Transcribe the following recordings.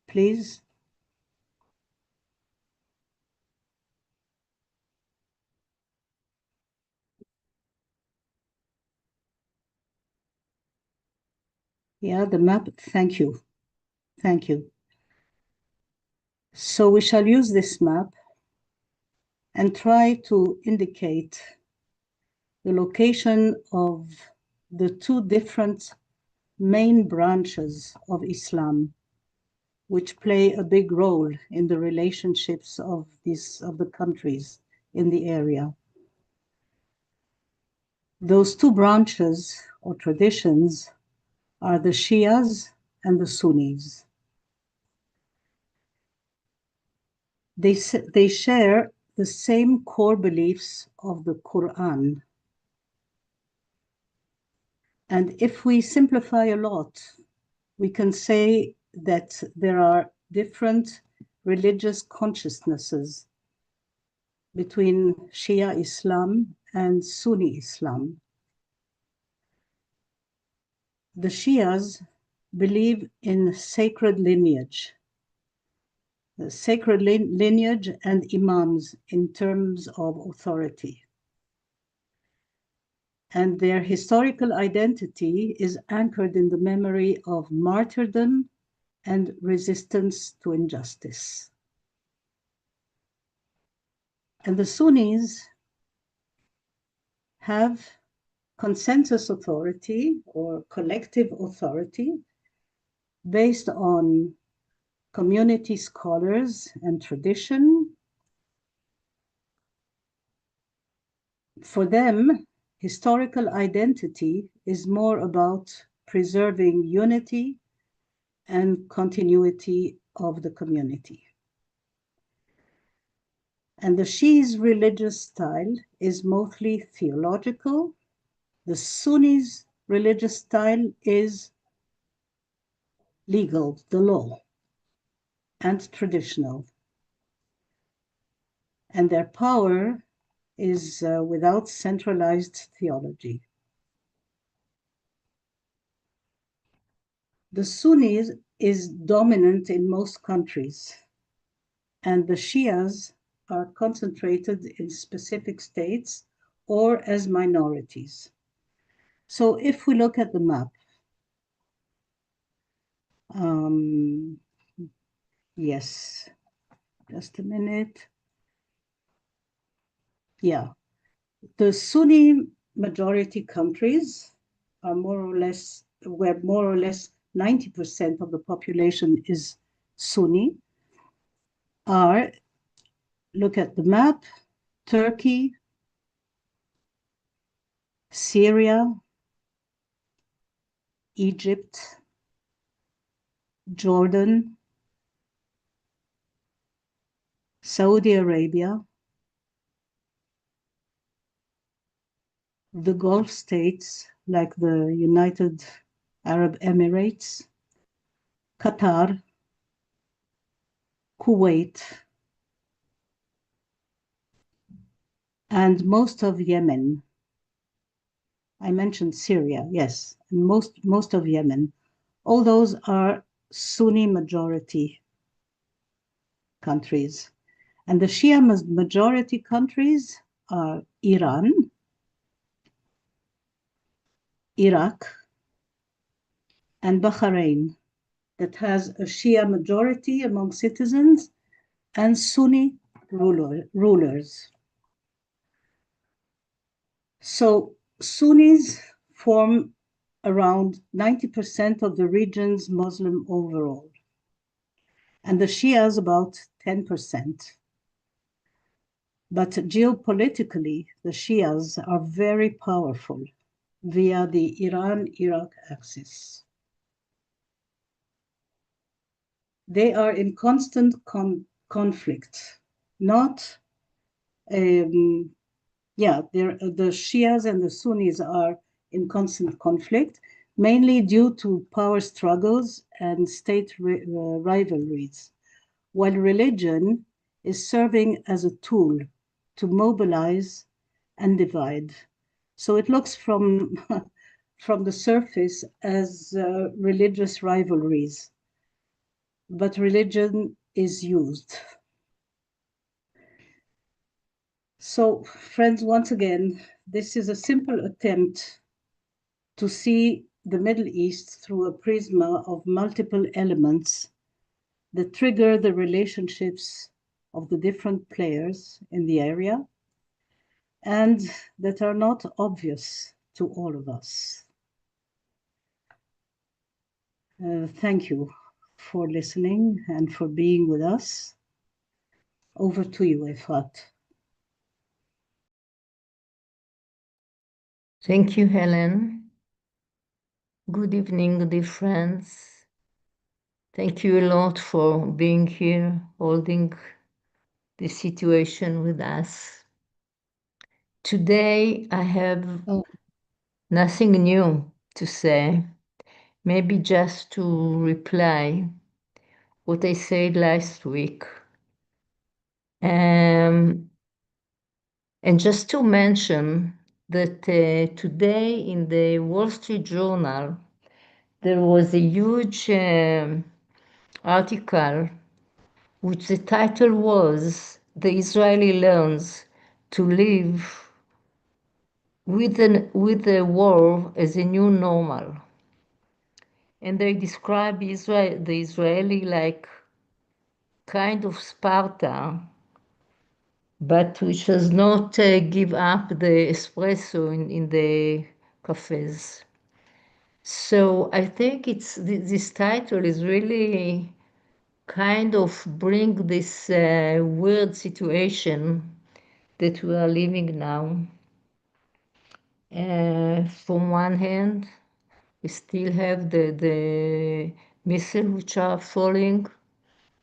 please. Yeah, the map. Thank you. Thank you. So we shall use this map and try to indicate the location of the two different main branches of Islam, which play a big role in the relationships of the countries in the area. Those two branches or traditions are the Shias and the Sunnis. They share the same core beliefs of the Quran. And if we simplify a lot, we can say that there are different religious consciousnesses between Shia Islam and Sunni Islam. The Shias believe in sacred lineage, and imams in terms of authority. And their historical identity is anchored in the memory of martyrdom and resistance to injustice. And the Sunnis have consensus authority or collective authority based on community scholars and tradition. For them, historical identity is more about preserving unity and continuity of the community. And the Shi's religious style is mostly theological. The Sunnis' religious style is legal, the law, and traditional. And their power is without centralized theology. The Sunnis is dominant in most countries, and the Shias are concentrated in specific states or as minorities. So if we look at the map, yes, just a minute. Yeah, the Sunni majority countries are where more or less 90% of the population is Sunni, are, look at the map, Turkey, Syria, Egypt, Jordan, Saudi Arabia, the Gulf states like the United Arab Emirates, Qatar, Kuwait, and most of Yemen. I mentioned Syria, yes, and most of Yemen. All those are Sunni majority countries. And the Shia majority countries are Iran, Iraq, and Bahrain, that has a Shia majority among citizens and Sunni rulers. So Sunnis form around 90% of the region's Muslim overall, and the Shias about 10%. But geopolitically, the Shias are very powerful via the Iran-Iraq axis. They are in constant conflict, not, the Shias and the Sunnis are in constant conflict, mainly due to power struggles and state rivalries, while religion is serving as a tool to mobilize and divide. So it looks from, from the surface as religious rivalries. but religion is used. So, friends, once again, this is a simple attempt to see the Middle East through a prisma of multiple elements that trigger the relationships of the different players in the area and that are not obvious to all of us. Thank you for listening and for being with us. Over to you, Efrat. Thank you, Helen. Good evening, dear friends. Thank you a lot for being here, holding the situation with us. Today, I have nothing new to say, maybe just to reply what I said last week. And just to mention that today in the Wall Street Journal, there was a huge article which the title was "The Israeli Learns to Live with the War as a New Normal." And they describe Israel, the Israeli, like kind of Sparta, but which does not give up the espresso in the cafes. So I think this title is really kind of bring this weird situation that we are living now. From one hand, we still have the missiles which are falling,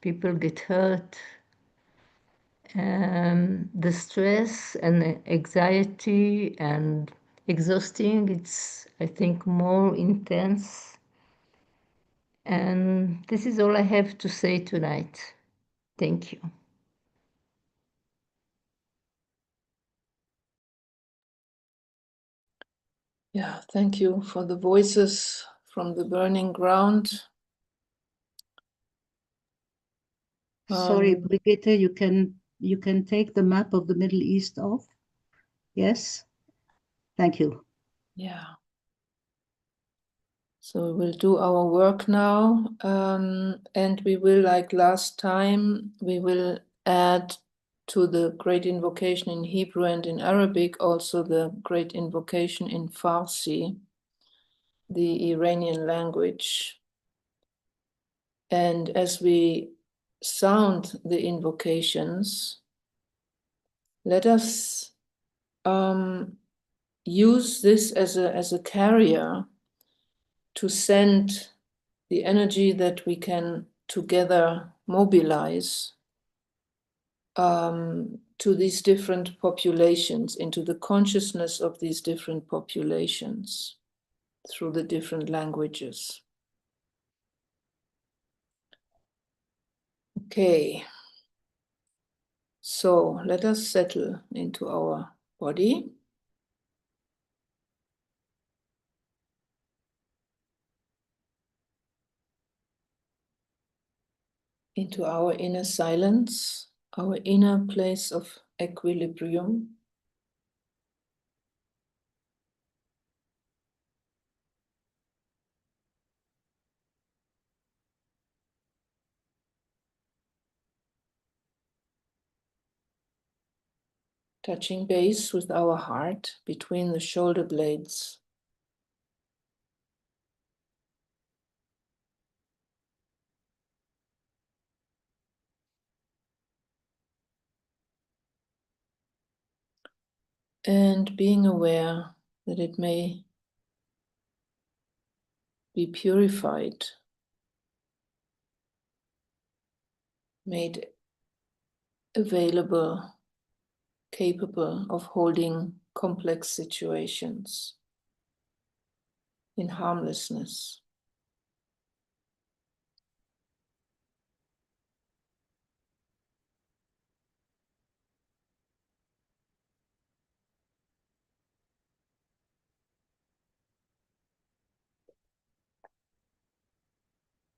people get hurt, the stress and anxiety and exhausting, it's, I think, more intense. And this is all I have to say tonight. Thank you. Yeah, thank you for the voices from the burning ground. Sorry, Brigitte, you can take the map of the Middle East off. Yes, thank you. Yeah. So we'll do our work now, and we will, like last time, we will add to the great invocation in Hebrew and in Arabic also the great invocation in Farsi, the Iranian language. And as we sound the invocations, let us use this as a carrier to send the energy that we can together mobilize to these different populations, into the consciousness of these different populations through the different languages. Okay, so let us settle into our body. Into our inner silence, our inner place of equilibrium. Touching base with our heart between the shoulder blades. And being aware that it may be purified, made available, capable of holding complex situations in harmlessness.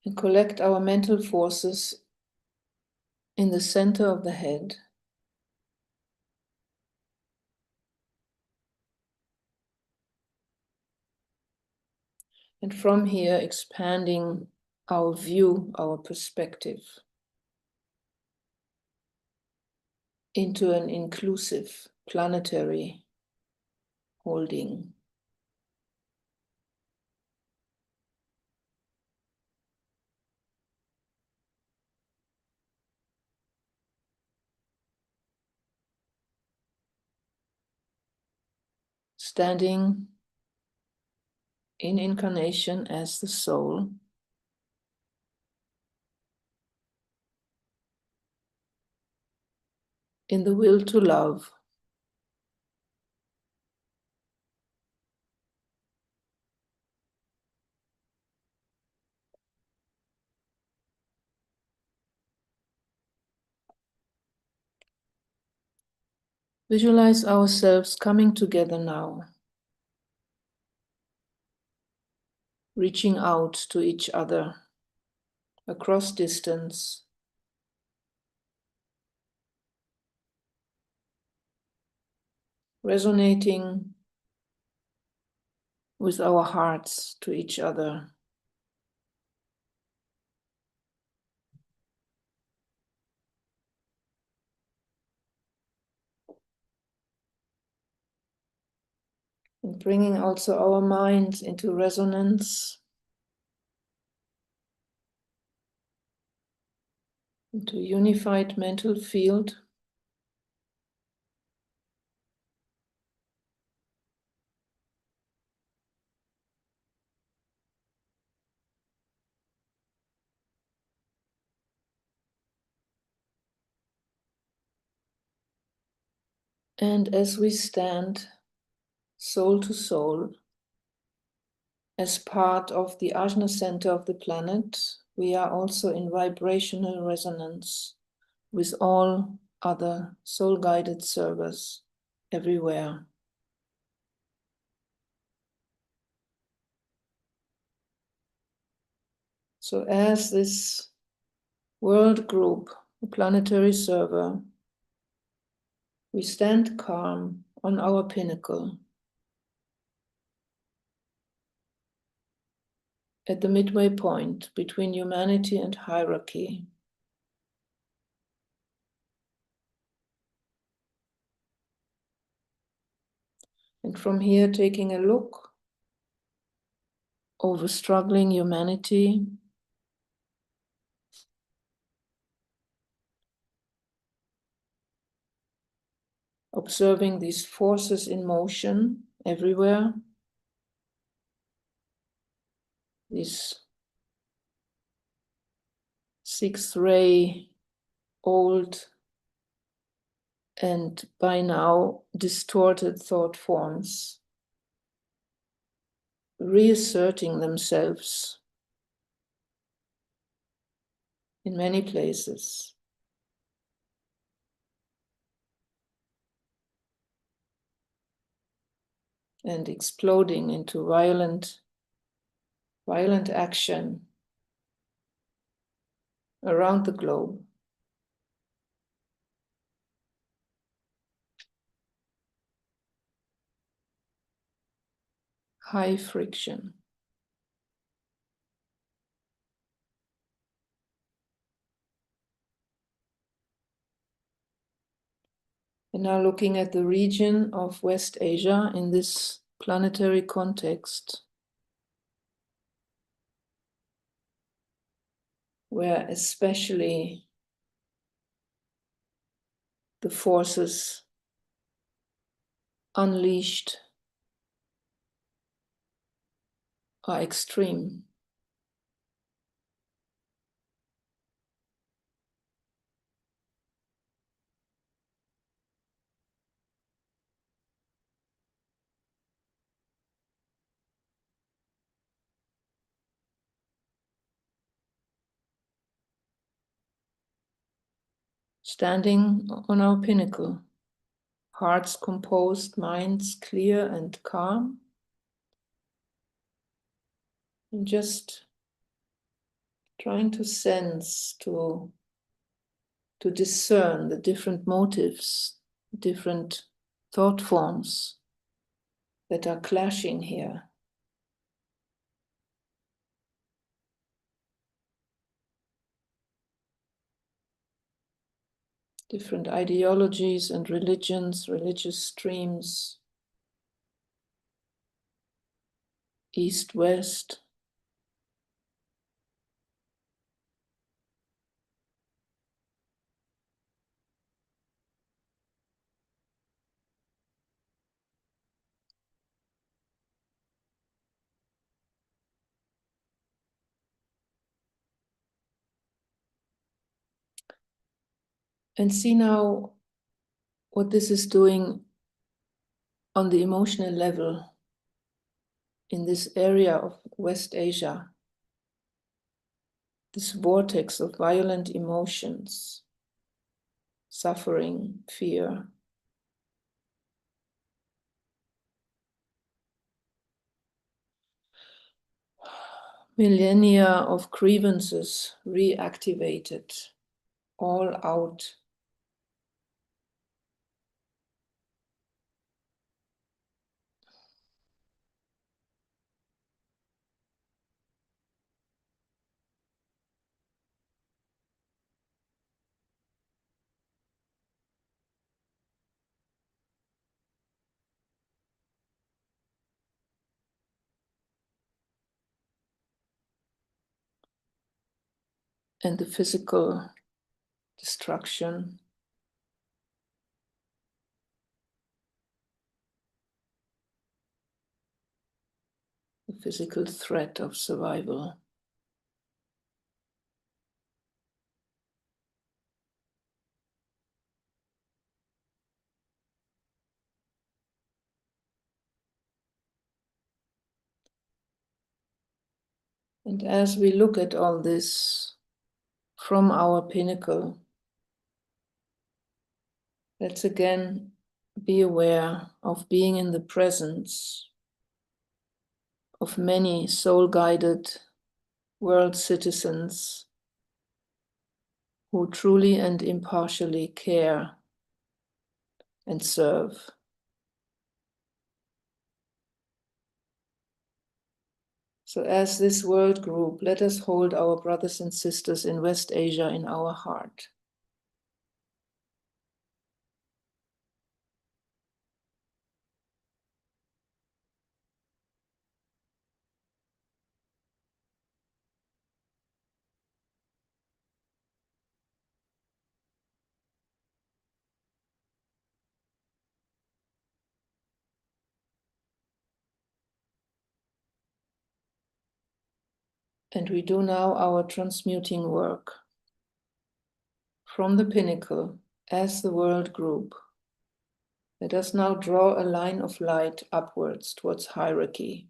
And collect our mental forces in the center of the head. And from here, expanding our view, our perspective, into an inclusive planetary holding. Standing in incarnation as the soul, in the will to love, visualize ourselves coming together now, reaching out to each other across distance, resonating with our hearts to each other. And bringing also our minds into resonance, into a unified mental field. And as we stand soul to soul, as part of the Ajna center of the planet, we are also in vibrational resonance with all other soul-guided servers everywhere. So as this world group, a planetary server, we stand calm on our pinnacle at the midway point between humanity and hierarchy. And from here, taking a look over struggling humanity, observing these forces in motion everywhere, this sixth ray, old and by now distorted thought forms, reasserting themselves in many places. And exploding into violent action around the globe. High friction. And now looking at the region of West Asia in this planetary context, where especially the forces unleashed are extreme. Standing on our pinnacle, hearts composed, minds clear and calm, and just trying to sense, to discern the different motives, different thought forms that are clashing here. Different ideologies and religions, religious streams, East, West. And see now what this is doing on the emotional level in this area of West Asia, this vortex of violent emotions, suffering, fear. Millennia of grievances reactivated, all out. And the physical destruction. The physical threat of survival. And as we look at all this from our pinnacle, let's again be aware of being in the presence of many soul-guided world citizens who truly and impartially care and serve. So as this world group, let us hold our brothers and sisters in West Asia in our heart. And we do now our transmuting work from the pinnacle as the world group. Let us now draw a line of light upwards towards hierarchy,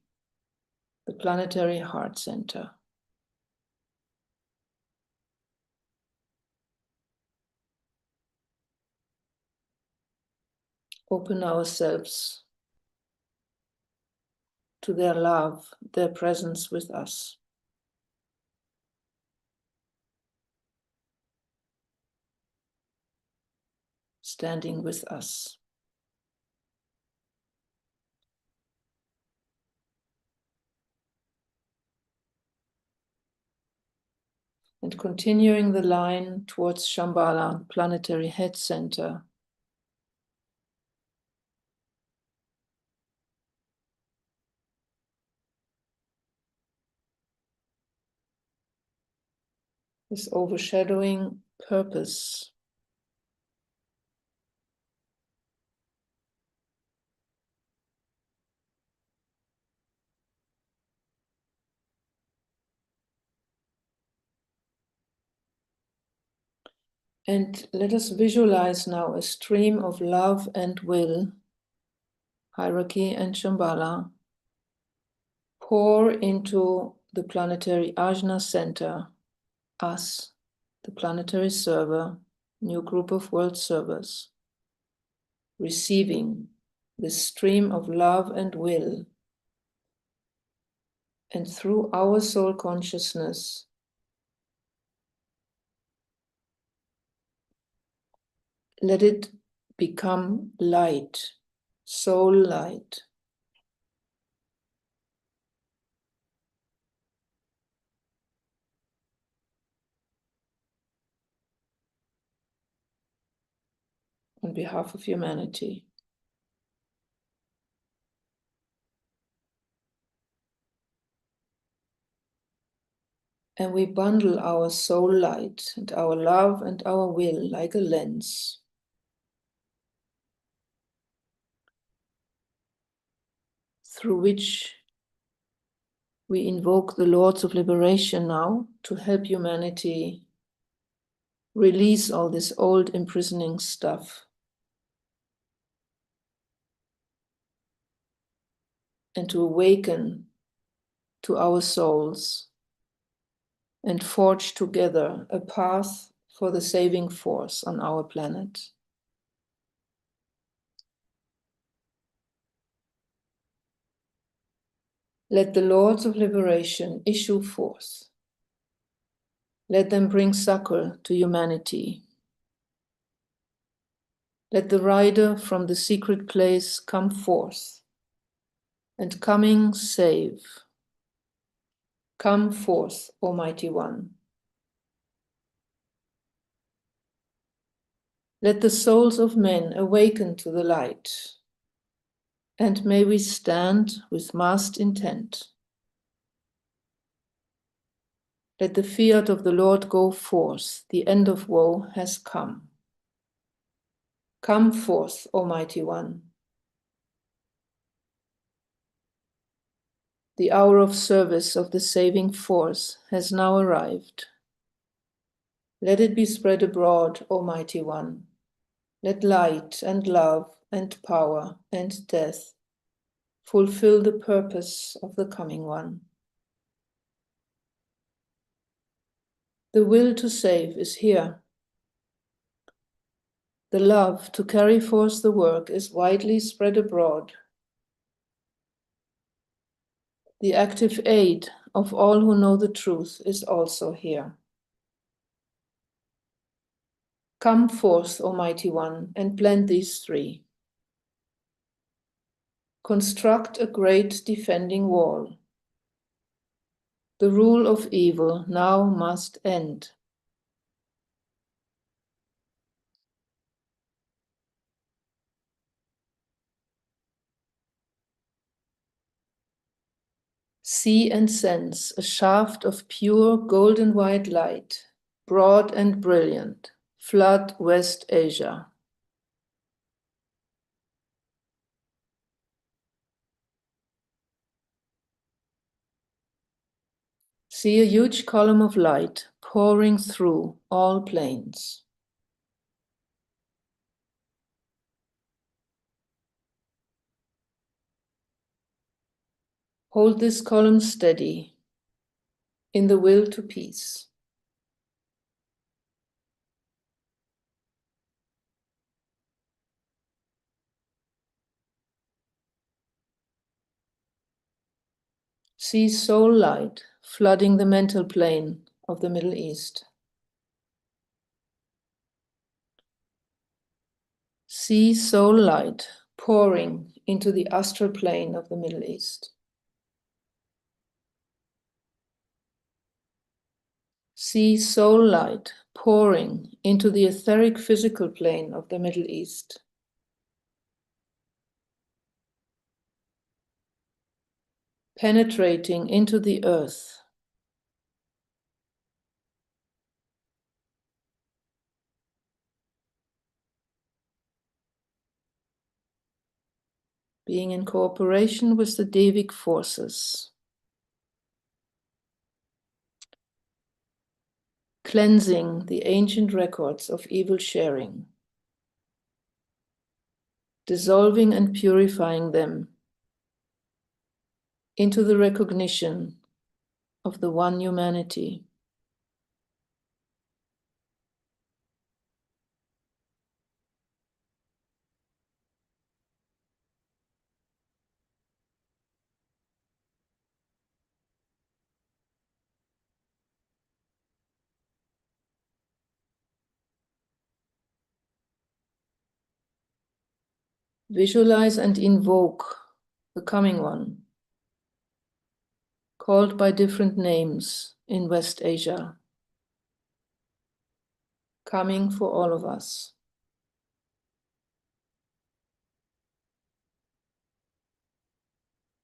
the planetary heart center. Open ourselves to their love, their presence with us. Standing with us. And continuing the line towards Shambhala, planetary head center. This overshadowing purpose. And let us visualize now a stream of love and will, hierarchy and Shambhala, pour into the planetary Ajna center, us, the planetary server, new group of world servers, receiving this stream of love and will, and through our soul consciousness, let it become light, soul light. On behalf of humanity. And we bundle our soul light and our love and our will like a lens. Through which we invoke the Lords of Liberation now to help humanity release all this old imprisoning stuff and to awaken to our souls and forge together a path for the saving force on our planet. Let the Lords of Liberation issue forth. Let them bring succor to humanity. Let the rider from the secret place come forth, and coming save. Come forth, Almighty One. Let the souls of men awaken to the light, and may we stand with massed intent. Let the fiat of the Lord go forth, the end of woe has come. Come forth, Almighty One. The hour of service of the saving force has now arrived. Let it be spread abroad, Almighty One. Let light and love and power and death fulfill the purpose of the coming one. The will to save is here. The love to carry forth the work is widely spread abroad. The active aid of all who know the truth is also here. Come forth, Almighty One, and blend these three. Construct a great defending wall. The rule of evil now must end. See and sense a shaft of pure golden white light, broad and brilliant, flood West Asia. See a huge column of light pouring through all planes. Hold this column steady in the will to peace. See soul light flooding the mental plane of the Middle East. See soul light pouring into the astral plane of the Middle East. See soul light pouring into the etheric physical plane of the Middle East. Penetrating into the earth. Being in cooperation with the Devic forces. Cleansing the ancient records of evil sharing. Dissolving and purifying them into the recognition of the one humanity. Visualize and invoke the coming one, called by different names in West Asia, coming for all of us.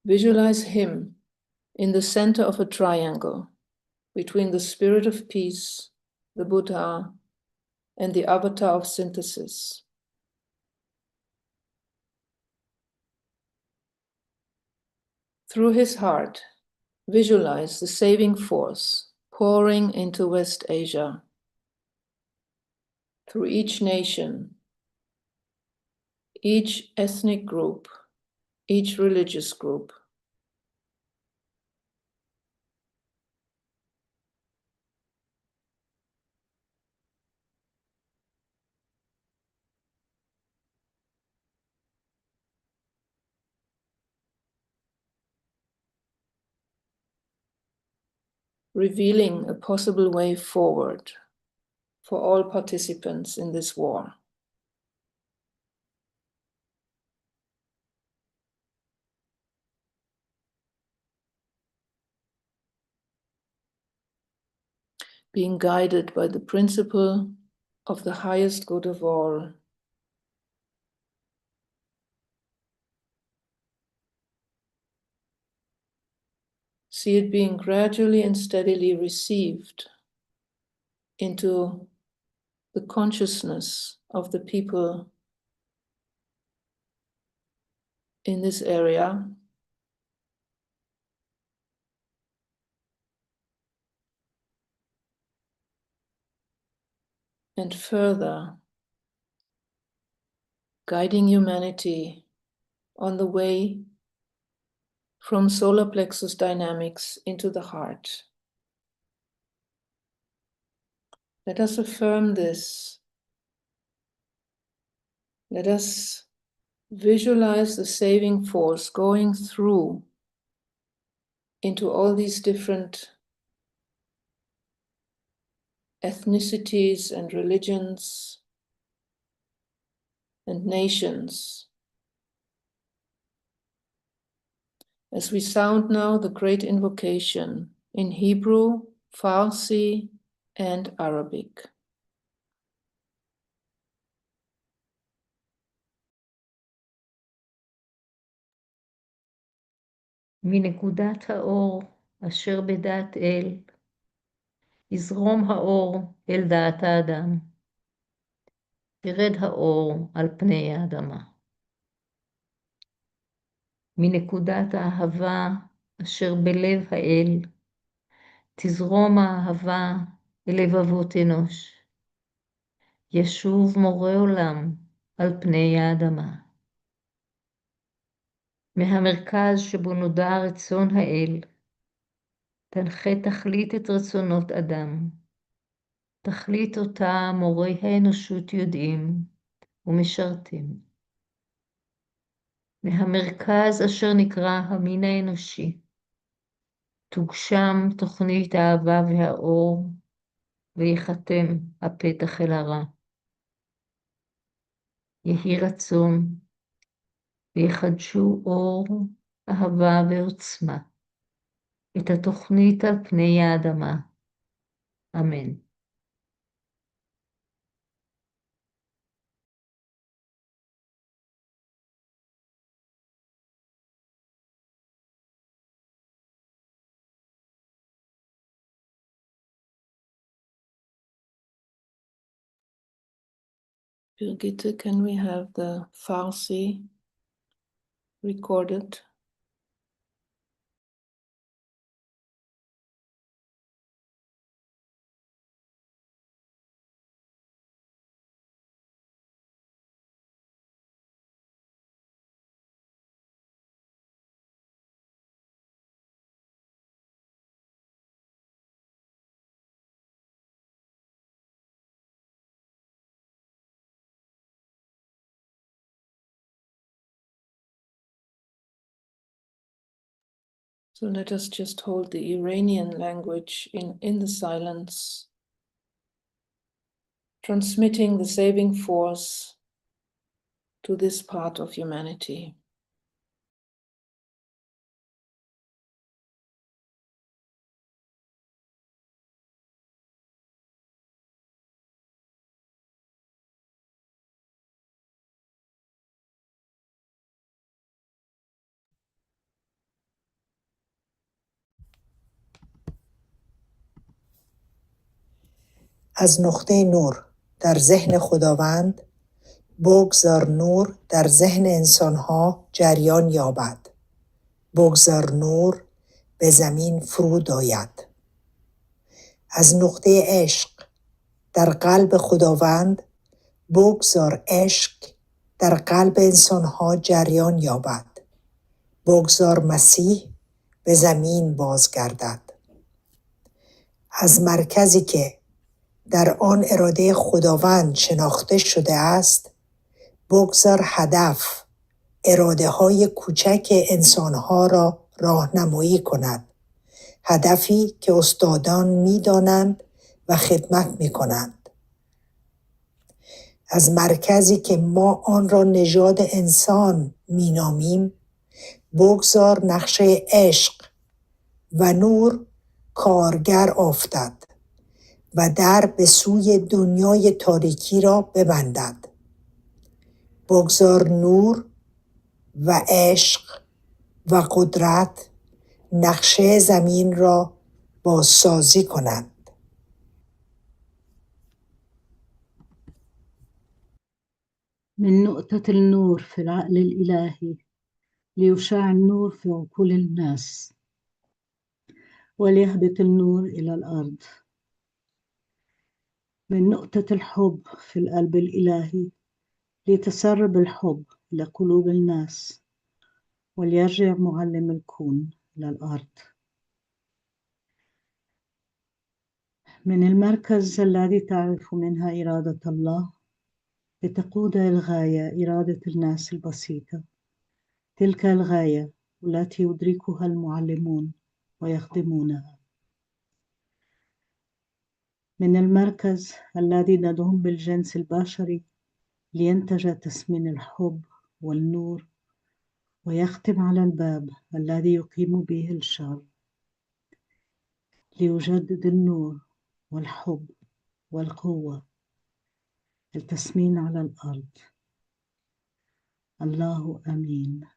Visualize him in the center of a triangle between the spirit of peace, the Buddha, and the avatar of synthesis. Through his heart, visualize the saving force pouring into West Asia, through each nation, each ethnic group, each religious group. Revealing a possible way forward for all participants in this war. Being guided by the principle of the highest good of all. See it being gradually and steadily received into the consciousness of the people in this area, and further guiding humanity on the way from solar plexus dynamics into the heart. Let us affirm this. Let us visualize the saving force going through into all these different ethnicities and religions and nations. As we sound now the great invocation in Hebrew, Farsi, and Arabic. מנקודת האור אשר בדעת אל, יזרום האור אל דעת האדם. ירד האור על פני האדמה. מנקודת האהבה אשר בלב האל, תזרום האהבה אל לבבות אנוש. ישוב מורה עולם על פני האדמה. מהמרכז שבו נודע רצון האל, תנחה תכלית את רצונות אדם. תכלית אותה מורי האנושות יודעים ומשרתים. מהמרכז אשר נקרא המין האנושי, תוגשם תוכנית האהבה והאור, ויחתם הפתח אל הרע. יהי רצון, ויחדשו אור, אהבה ועוצמה, את התוכנית על פני האדמה. אמן. Birgitte, can we have the Farsi recorded? So let us just hold the Iranian language in the silence, transmitting the saving force to this part of humanity. از نقطه نور در ذهن خداوند بگذار نور در ذهن انسانها جریان یابد. بگذار نور به زمین فرود آید. از نقطه عشق در قلب خداوند بگذار عشق در قلب انسانها جریان یابد. بگذار مسیح به زمین بازگردد. از مرکزی که در آن اراده خداوند شناخته شده است بگذار هدف اراده های کوچک انسانها را راهنمایی کند. هدفی که استادان می دانند و خدمت می کنند. از مرکزی که ما آن را نژاد انسان می نامیم بگذار نقشه عشق و نور کارگر افتد و در به سوی دنیای تاریکی را ببندد. بگذار نور و عشق و قدرت نقشه زمین را بازسازی کنند. من نقطة النور في العقل الإلهي ليشع النور في عقول الناس وليهبط النور إلى الأرض. من نقطة الحب في القلب الإلهي ليتسرب الحب إلى قلوب الناس وليرجع معلم الكون إلى الأرض. من المركز الذي تعرف منها إرادة الله لتقود الغاية إرادة الناس البسيطة، تلك الغاية التي يدركها المعلمون ويخدمونها. من المركز الذي ندعم بالجنس البشري لينتج تسمين الحب والنور ويختم على الباب الذي يقيم به الشر ليجدد النور والحب والقوة التسمين على الأرض. الله أمين.